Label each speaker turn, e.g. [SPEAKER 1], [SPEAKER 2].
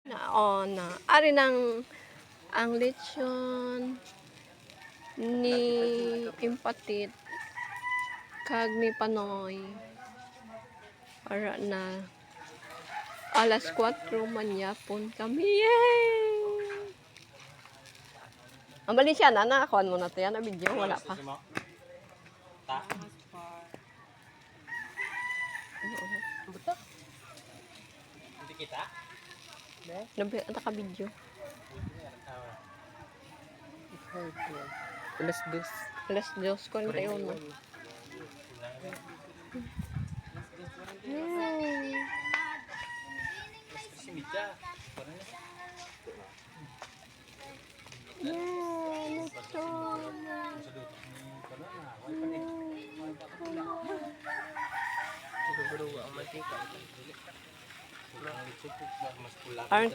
[SPEAKER 1] Na ari nang ang lechon ni Impatit kag ni Panoy para na alas 4 manyapon kami. Yay! Ang Balenciana na akuan mo na to yan na video wala pa.
[SPEAKER 2] Hindi kita?
[SPEAKER 1] Nabi ata ka video.
[SPEAKER 3] Alas dos.
[SPEAKER 1] Alas 2:41. Yay!
[SPEAKER 2] Si Mita.
[SPEAKER 1] Yay! Lechon!
[SPEAKER 2] Mas pula.
[SPEAKER 1] Parang